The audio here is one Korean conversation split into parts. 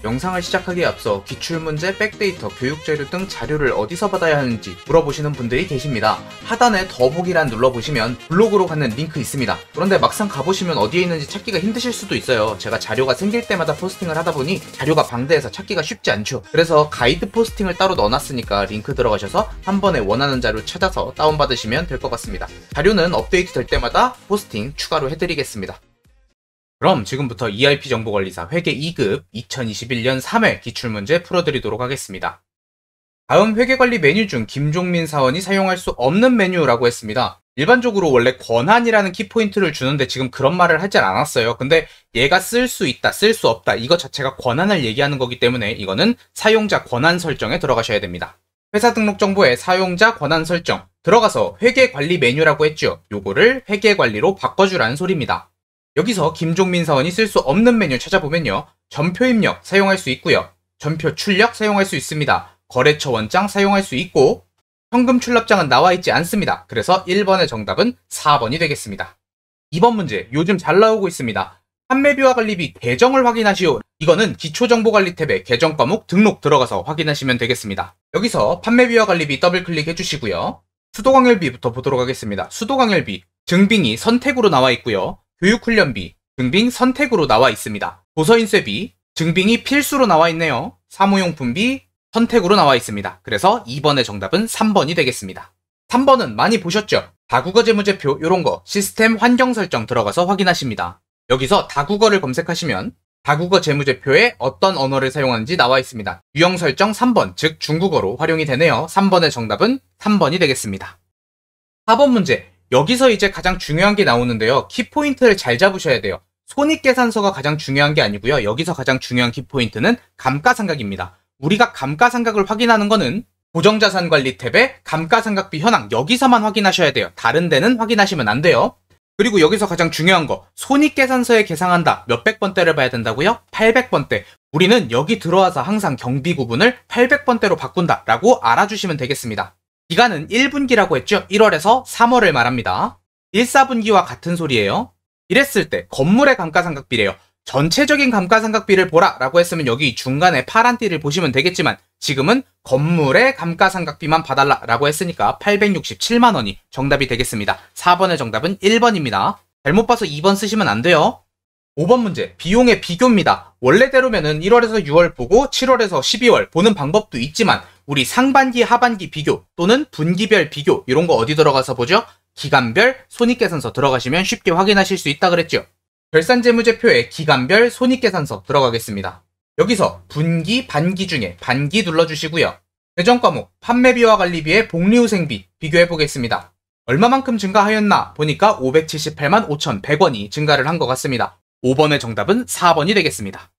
영상을 시작하기에 앞서 기출문제, 백데이터, 교육자료 등 자료를 어디서 받아야 하는지 물어보시는 분들이 계십니다. 하단에 더보기란 눌러보시면 블로그로 가는 링크 있습니다. 그런데 막상 가보시면 어디에 있는지 찾기가 힘드실 수도 있어요. 제가 자료가 생길 때마다 포스팅을 하다 보니 자료가 방대해서 찾기가 쉽지 않죠. 그래서 가이드 포스팅을 따로 넣어놨으니까 링크 들어가셔서 한 번에 원하는 자료 찾아서 다운받으시면 될 것 같습니다. 자료는 업데이트 될 때마다 포스팅 추가로 해드리겠습니다. 그럼 지금부터 ERP정보관리사 회계 2급 2021년 3회 기출문제 풀어드리도록 하겠습니다. 다음 회계관리 메뉴 중 김종민 사원이 사용할 수 없는 메뉴라고 했습니다. 일반적으로 원래 권한이라는 키포인트를 주는데 지금 그런 말을 하지 않았어요. 근데 얘가 쓸 수 있다, 쓸 수 없다 이거 자체가 권한을 얘기하는 거기 때문에 이거는 사용자 권한 설정에 들어가셔야 됩니다. 회사 등록 정보에 사용자 권한 설정 들어가서 회계관리 메뉴라고 했죠. 요거를 회계관리로 바꿔주라는 소리입니다. 여기서 김종민 사원이 쓸 수 없는 메뉴 찾아보면요. 전표 입력 사용할 수 있고요. 전표 출력 사용할 수 있습니다. 거래처 원장 사용할 수 있고 현금 출납장은 나와 있지 않습니다. 그래서 1번의 정답은 4번이 되겠습니다. 2번 문제 요즘 잘 나오고 있습니다. 판매비와 관리비 계정을 확인하시오. 이거는 기초정보관리 탭에 계정 과목 등록 들어가서 확인하시면 되겠습니다. 여기서 판매비와 관리비 더블 클릭해 주시고요. 수도광열비부터 보도록 하겠습니다. 수도광열비 증빙이 선택으로 나와 있고요. 교육훈련비, 증빙 선택으로 나와 있습니다. 도서인쇄비, 증빙이 필수로 나와 있네요. 사무용품비, 선택으로 나와 있습니다. 그래서 2번의 정답은 3번이 되겠습니다. 3번은 많이 보셨죠? 다국어 재무제표 요런거 시스템 환경 설정 들어가서 확인하십니다. 여기서 다국어를 검색하시면 다국어 재무제표에 어떤 언어를 사용하는지 나와 있습니다. 유형 설정 3번, 즉 중국어로 활용이 되네요. 3번의 정답은 3번이 되겠습니다. 4번 문제. 여기서 이제 가장 중요한 게 나오는데요. 키포인트를 잘 잡으셔야 돼요. 손익계산서가 가장 중요한 게 아니고요. 여기서 가장 중요한 키포인트는 감가상각입니다. 우리가 감가상각을 확인하는 거는 고정자산관리 탭에 감가상각비 현황 여기서만 확인하셔야 돼요. 다른 데는 확인하시면 안 돼요. 그리고 여기서 가장 중요한 거 손익계산서에 계상한다. 몇백 번대를 봐야 된다고요? 800번대. 우리는 여기 들어와서 항상 경비 구분을 800번대로 바꾼다 라고 알아주시면 되겠습니다. 기간은 1분기라고 했죠? 1월에서 3월을 말합니다. 1, 4분기와 같은 소리예요. 이랬을 때 건물의 감가상각비래요. 전체적인 감가상각비를 보라 라고 했으면 여기 중간에 파란 띠를 보시면 되겠지만 지금은 건물의 감가상각비만 봐달라 라고 했으니까 867만원이 정답이 되겠습니다. 4번의 정답은 1번입니다. 잘못 봐서 2번 쓰시면 안 돼요. 5번 문제 비용의 비교입니다. 원래대로면은 1월에서 6월 보고 7월에서 12월 보는 방법도 있지만 우리 상반기 하반기 비교 또는 분기별 비교 이런 거 어디 들어가서 보죠? 기간별 손익계산서 들어가시면 쉽게 확인하실 수 있다 그랬죠. 결산재무제표에 기간별 손익계산서 들어가겠습니다. 여기서 분기, 반기 중에 반기 눌러주시고요. 배정과목 판매비와 관리비의 복리후생비 비교해 보겠습니다. 얼마만큼 증가하였나 보니까 578만 5,100원이 증가를 한 것 같습니다. 5번의 정답은 4번이 되겠습니다.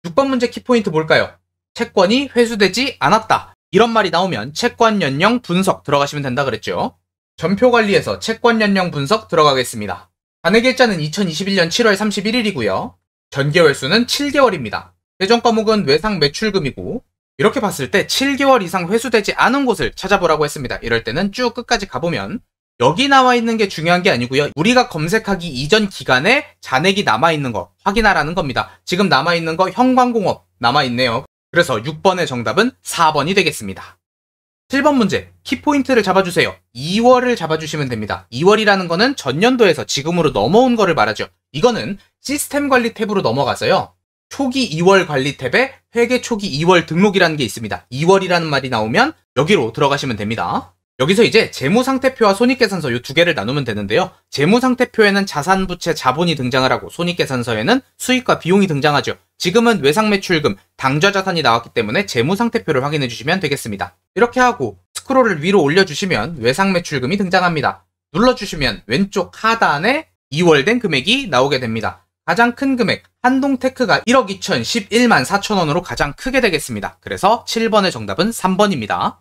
6번 문제 키포인트 볼까요? 채권이 회수되지 않았다. 이런 말이 나오면 채권 연령 분석 들어가시면 된다 그랬죠. 전표관리에서 채권 연령 분석 들어가겠습니다. 잔액일자는 2021년 7월 31일이고요. 전개월수는 7개월입니다. 대전 과목은 외상 매출금이고 이렇게 봤을 때 7개월 이상 회수되지 않은 곳을 찾아보라고 했습니다. 이럴 때는 쭉 끝까지 가보면 여기 나와 있는 게 중요한 게 아니고요. 우리가 검색하기 이전 기간에 잔액이 남아있는 거 확인하라는 겁니다. 지금 남아있는 거 형광공업 남아있네요. 그래서 6번의 정답은 4번이 되겠습니다. 7번 문제 키포인트를 잡아주세요. 2월을 잡아주시면 됩니다. 2월이라는 거는 전년도에서 지금으로 넘어온 거를 말하죠. 이거는 시스템 관리 탭으로 넘어가서요. 초기 2월 관리 탭에 회계 초기 2월 등록이라는 게 있습니다. 2월이라는 말이 나오면 여기로 들어가시면 됩니다. 여기서 이제 재무상태표와 손익계산서 이 두 개를 나누면 되는데요. 재무상태표에는 자산부채 자본이 등장을 하고 손익계산서에는 수익과 비용이 등장하죠. 지금은 외상매출금, 당좌자산이 나왔기 때문에 재무상태표를 확인해 주시면 되겠습니다. 이렇게 하고 스크롤을 위로 올려주시면 외상매출금이 등장합니다. 눌러주시면 왼쪽 하단에 2월 된 금액이 나오게 됩니다. 가장 큰 금액 한동테크가 1억 2,011만 4천원으로 가장 크게 되겠습니다. 그래서 7번의 정답은 3번입니다.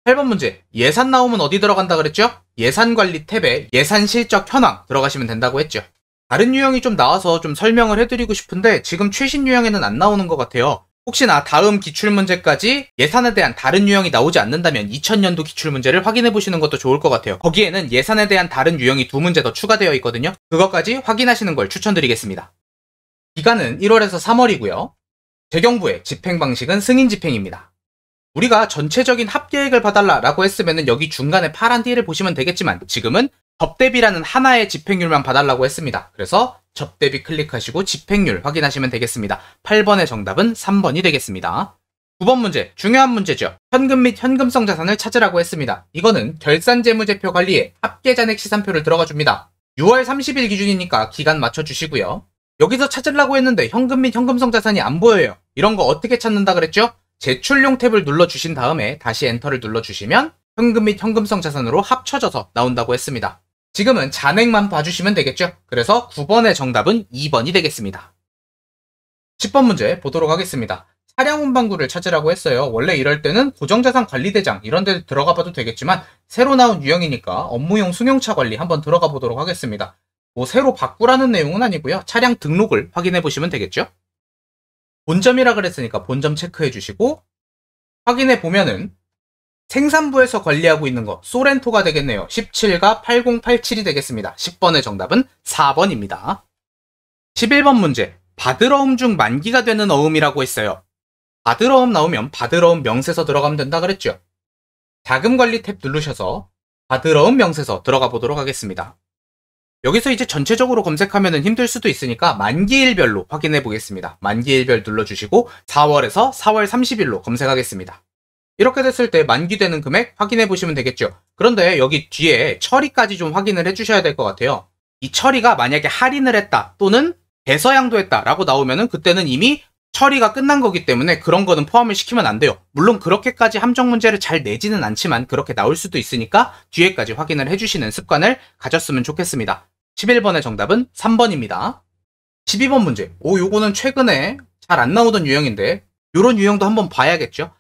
8번 문제 예산 나오면 어디 들어간다 그랬죠? 예산관리 탭에 예산실적 현황 들어가시면 된다고 했죠. 다른 유형이 좀 나와서 좀 설명을 해드리고 싶은데 지금 최신 유형에는 안 나오는 것 같아요. 혹시나 다음 기출문제까지 예산에 대한 다른 유형이 나오지 않는다면 2000년도 기출문제를 확인해보시는 것도 좋을 것 같아요. 거기에는 예산에 대한 다른 유형이 2문제 더 추가되어 있거든요. 그것까지 확인하시는 걸 추천드리겠습니다. 기간은 1월에서 3월이고요. 재경부의 집행 방식은 승인 집행입니다. 우리가 전체적인 합계획을 봐달라라고 했으면 여기 중간에 파란 띠를 보시면 되겠지만 지금은 접대비라는 하나의 집행률만 봐달라고 했습니다. 그래서 접대비 클릭하시고 집행률 확인하시면 되겠습니다. 8번의 정답은 3번이 되겠습니다. 9번 문제, 중요한 문제죠. 현금 및 현금성 자산을 찾으라고 했습니다. 이거는 결산재무제표 관리에 합계잔액 시산표를 들어가줍니다. 6월 30일 기준이니까 기간 맞춰주시고요. 여기서 찾으려고 했는데 현금 및 현금성 자산이 안 보여요. 이런 거 어떻게 찾는다 그랬죠? 제출용 탭을 눌러주신 다음에 다시 엔터를 눌러주시면 현금 및 현금성 자산으로 합쳐져서 나온다고 했습니다. 지금은 잔액만 봐주시면 되겠죠? 그래서 9번의 정답은 2번이 되겠습니다. 10번 문제 보도록 하겠습니다. 차량 운반구를 찾으라고 했어요. 원래 이럴 때는 고정자산관리대장 이런 데 들어가 봐도 되겠지만 새로 나온 유형이니까 업무용 승용차 관리 한번 들어가 보도록 하겠습니다. 뭐 새로 바꾸라는 내용은 아니고요. 차량 등록을 확인해 보시면 되겠죠? 본점이라 그랬으니까 본점 체크해 주시고 확인해 보면은 생산부에서 관리하고 있는 거 소렌토가 되겠네요. 17과 8087이 되겠습니다. 10번의 정답은 4번입니다. 11번 문제, 받으러움 중 만기가 되는 어음이라고 했어요. 받으러움 나오면 받으러움 명세서 들어가면 된다 그랬죠. 자금관리 탭 누르셔서 받으러움 명세서 들어가 보도록 하겠습니다. 여기서 이제 전체적으로 검색하면 힘들 수도 있으니까 만기일별로 확인해 보겠습니다. 만기일별 눌러주시고 4월에서 4월 30일로 검색하겠습니다. 이렇게 됐을 때 만기되는 금액 확인해 보시면 되겠죠. 그런데 여기 뒤에 처리까지 좀 확인을 해 주셔야 될 것 같아요. 이 처리가 만약에 할인을 했다 또는 대서양도했다 라고 나오면은 그때는 이미 처리가 끝난 거기 때문에 그런 거는 포함을 시키면 안 돼요. 물론 그렇게까지 함정 문제를 잘 내지는 않지만 그렇게 나올 수도 있으니까 뒤에까지 확인을 해주시는 습관을 가졌으면 좋겠습니다. 11번의 정답은 3번입니다. 12번 문제. 요거는 최근에 잘 안 나오던 유형인데 요런 유형도 한번 봐야겠죠.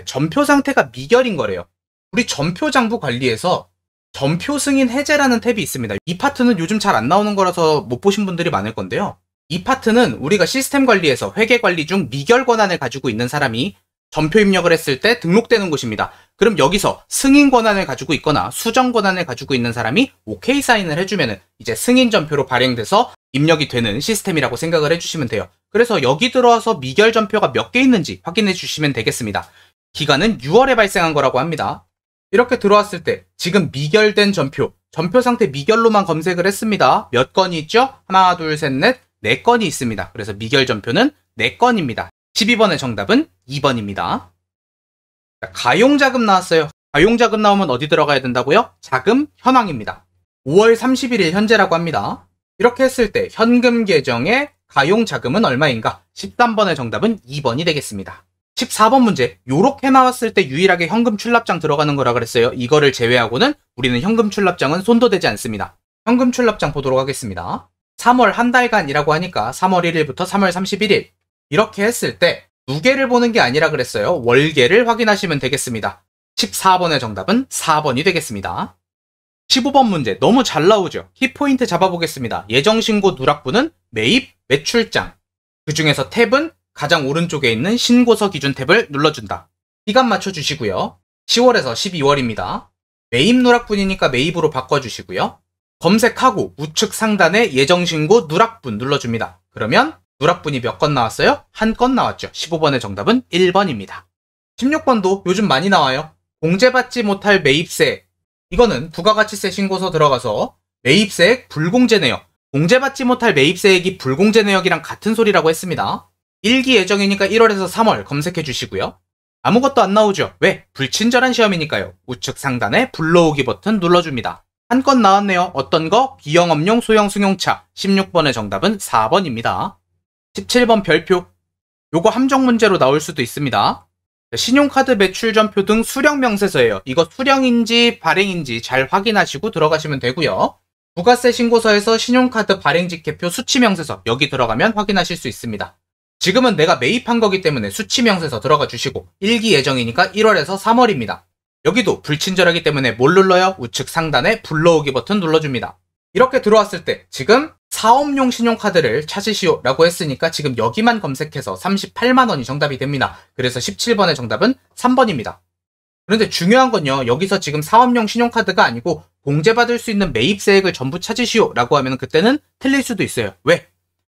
전표 상태가 미결인 거래요. 우리 전표 장부 관리에서 전표 승인 해제라는 탭이 있습니다. 이 파트는 요즘 잘 안 나오는 거라서 못 보신 분들이 많을 건데요. 이 파트는 우리가 시스템 관리에서 회계 관리 중 미결 권한을 가지고 있는 사람이 전표 입력을 했을 때 등록되는 곳입니다. 그럼 여기서 승인 권한을 가지고 있거나 수정 권한을 가지고 있는 사람이 OK 사인을 해주면은 이제 승인 전표로 발행돼서 입력이 되는 시스템이라고 생각을 해주시면 돼요. 그래서 여기 들어와서 미결 전표가 몇 개 있는지 확인해 주시면 되겠습니다. 기간은 6월에 발생한 거라고 합니다. 이렇게 들어왔을 때 지금 미결된 전표, 전표 상태 미결로만 검색을 했습니다. 몇 건이 있죠? 하나, 둘, 셋, 넷, 4건이 있습니다. 그래서 미결 전표는 4건입니다. 12번의 정답은 2번입니다. 가용자금 나왔어요. 가용자금 나오면 어디 들어가야 된다고요? 자금 현황입니다. 5월 31일 현재라고 합니다. 이렇게 했을 때 현금 계정의 가용자금은 얼마인가? 13번의 정답은 2번이 되겠습니다. 14번 문제, 요렇게 나왔을 때 유일하게 현금 출납장 들어가는 거라 그랬어요. 이거를 제외하고는 우리는 현금 출납장은 손도 대지 않습니다. 현금 출납장 보도록 하겠습니다. 3월 한 달간이라고 하니까 3월 1일부터 3월 31일 이렇게 했을 때 무게를 보는 게 아니라 그랬어요. 월계를 확인하시면 되겠습니다. 14번의 정답은 4번이 되겠습니다. 15번 문제 너무 잘 나오죠. 키포인트 잡아보겠습니다. 예정신고 누락부는 매입, 매출장. 그 중에서 탭은 가장 오른쪽에 있는 신고서 기준 탭을 눌러준다. 기간 맞춰주시고요. 10월에서 12월입니다. 매입 누락분이니까 매입으로 바꿔주시고요. 검색하고 우측 상단에 예정신고 누락분 눌러줍니다. 그러면 누락분이 몇 건 나왔어요? 한 건 나왔죠. 15번의 정답은 1번입니다. 16번도 요즘 많이 나와요. 공제받지 못할 매입세. 이거는 부가가치세 신고서 들어가서 매입세액 불공제 내역. 공제받지 못할 매입세액이 불공제 내역이랑 같은 소리라고 했습니다. 1기 예정이니까 1월에서 3월 검색해 주시고요. 아무것도 안 나오죠. 왜? 불친절한 시험이니까요. 우측 상단에 불러오기 버튼 눌러줍니다. 한 건 나왔네요. 어떤 거? 비영업용 소형 승용차. 16번의 정답은 4번입니다. 17번 별표. 요거 함정 문제로 나올 수도 있습니다. 신용카드 매출 전표 등 수령 명세서예요. 이거 수령인지 발행인지 잘 확인하시고 들어가시면 되고요. 부가세 신고서에서 신용카드 발행직계표 수치명세서 여기 들어가면 확인하실 수 있습니다. 지금은 내가 매입한 거기 때문에 수치명세서 들어가 주시고 1기 예정이니까 1월에서 3월입니다. 여기도 불친절하기 때문에 뭘 눌러요? 우측 상단에 불러오기 버튼 눌러줍니다. 이렇게 들어왔을 때 지금 사업용 신용카드를 찾으시오 라고 했으니까 지금 여기만 검색해서 38만원이 정답이 됩니다. 그래서 17번의 정답은 3번입니다. 그런데 중요한 건요, 여기서 지금 사업용 신용카드가 아니고 공제받을 수 있는 매입세액을 전부 찾으시오 라고 하면 그때는 틀릴 수도 있어요. 왜?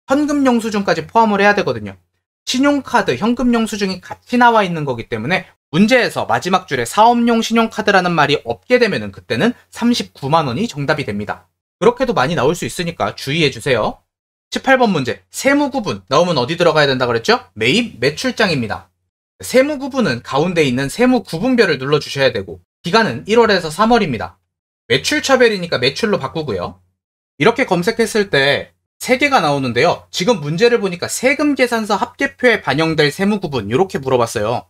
현금 영수증까지 포함을 해야 되거든요. 신용카드, 현금 영수증이 같이 나와 있는 거기 때문에 문제에서 마지막 줄에 사업용 신용카드라는 말이 없게 되면 그때는 39만원이 정답이 됩니다. 그렇게도 많이 나올 수 있으니까 주의해주세요. 18번 문제, 세무구분 나오면 어디 들어가야 된다 그랬죠? 매입 매출장입니다. 세무구분은 가운데 있는 세무구분별을 눌러주셔야 되고 기간은 1월에서 3월입니다. 매출처별이니까 매출로 바꾸고요. 이렇게 검색했을 때 3개가 나오는데요. 지금 문제를 보니까 세금계산서 합계표에 반영될 세무구분 이렇게 물어봤어요.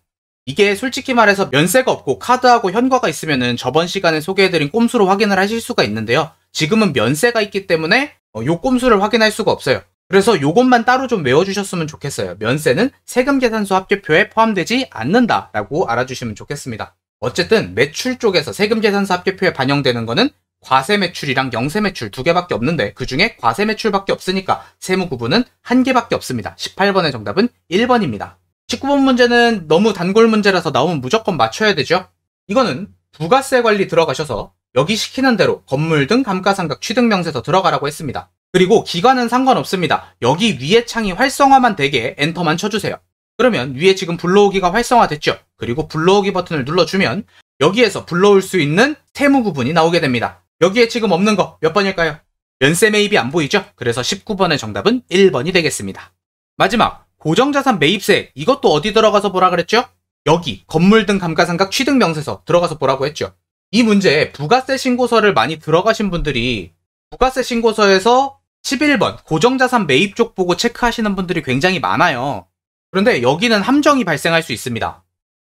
이게 솔직히 말해서 면세가 없고 카드하고 현과가 있으면은 저번 시간에 소개해드린 꼼수로 확인을 하실 수가 있는데요. 지금은 면세가 있기 때문에 요 꼼수를 확인할 수가 없어요. 그래서 요것만 따로 좀 외워주셨으면 좋겠어요. 면세는 세금계산서 합계표에 포함되지 않는다라고 알아주시면 좋겠습니다. 어쨌든 매출 쪽에서 세금계산서 합계표에 반영되는 거는 과세매출이랑 영세매출 2개밖에 없는데 그 중에 과세매출밖에 없으니까 세무구분은 1개밖에 없습니다. 18번의 정답은 1번입니다. 19번 문제는 너무 단골 문제라서 나오면 무조건 맞춰야 되죠. 이거는 부가세 관리 들어가셔서 여기 시키는 대로 건물 등 감가상각 취득명세서 들어가라고 했습니다. 그리고 기간은 상관없습니다. 여기 위에 창이 활성화만 되게 엔터만 쳐주세요. 그러면 위에 지금 불러오기가 활성화됐죠. 그리고 불러오기 버튼을 눌러주면 여기에서 불러올 수 있는 세무구분이 나오게 됩니다. 여기에 지금 없는 거 몇 번일까요? 면세 매입이 안 보이죠? 그래서 19번의 정답은 1번이 되겠습니다. 마지막 고정자산 매입세, 이것도 어디 들어가서 보라 그랬죠? 여기 건물 등 감가상각 취득명세서 들어가서 보라고 했죠. 이 문제에 부가세 신고서를 많이 들어가신 분들이 부가세 신고서에서 11번 고정자산 매입 쪽 보고 체크하시는 분들이 굉장히 많아요. 그런데 여기는 함정이 발생할 수 있습니다.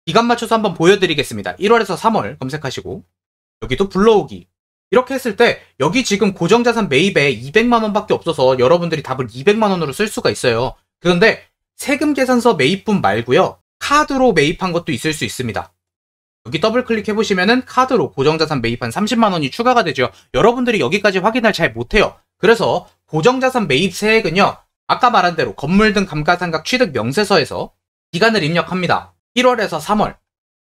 기간 맞춰서 한번 보여드리겠습니다. 1월에서 3월 검색하시고 여기도 불러오기 이렇게 했을 때 여기 지금 고정자산 매입에 200만원 밖에 없어서 여러분들이 답을 200만원으로 쓸 수가 있어요. 그런데 세금계산서 매입분 말고요, 카드로 매입한 것도 있을 수 있습니다. 여기 더블 클릭해보시면은 카드로 고정자산 매입한 30만원이 추가가 되죠. 여러분들이 여기까지 확인을 잘 못해요. 그래서 고정자산 매입 세액은요, 아까 말한 대로 건물 등 감가상각 취득 명세서에서 기간을 입력합니다. 1월에서 3월.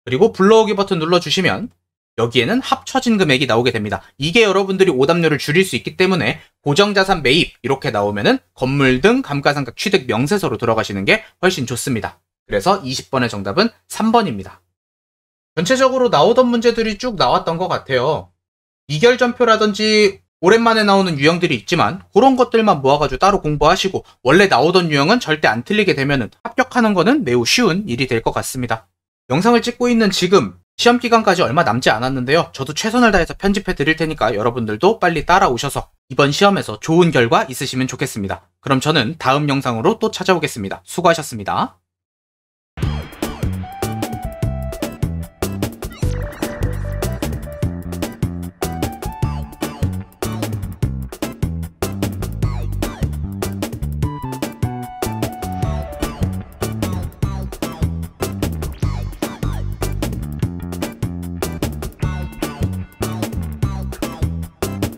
그리고 불러오기 버튼 눌러주시면 여기에는 합쳐진 금액이 나오게 됩니다. 이게 여러분들이 오답률을 줄일 수 있기 때문에 고정자산 매입 이렇게 나오면은 건물 등 감가상각 취득 명세서로 들어가시는 게 훨씬 좋습니다. 그래서 20번의 정답은 3번입니다. 전체적으로 나오던 문제들이 쭉 나왔던 것 같아요. 이결전표라든지 오랜만에 나오는 유형들이 있지만 그런 것들만 모아가지고 따로 공부하시고 원래 나오던 유형은 절대 안 틀리게 되면은 합격하는 거는 매우 쉬운 일이 될 것 같습니다. 영상을 찍고 있는 지금 시험 기간까지 얼마 남지 않았는데요. 저도 최선을 다해서 편집해 드릴 테니까 여러분들도 빨리 따라오셔서 이번 시험에서 좋은 결과 있으시면 좋겠습니다. 그럼 저는 다음 영상으로 또 찾아오겠습니다. 수고하셨습니다.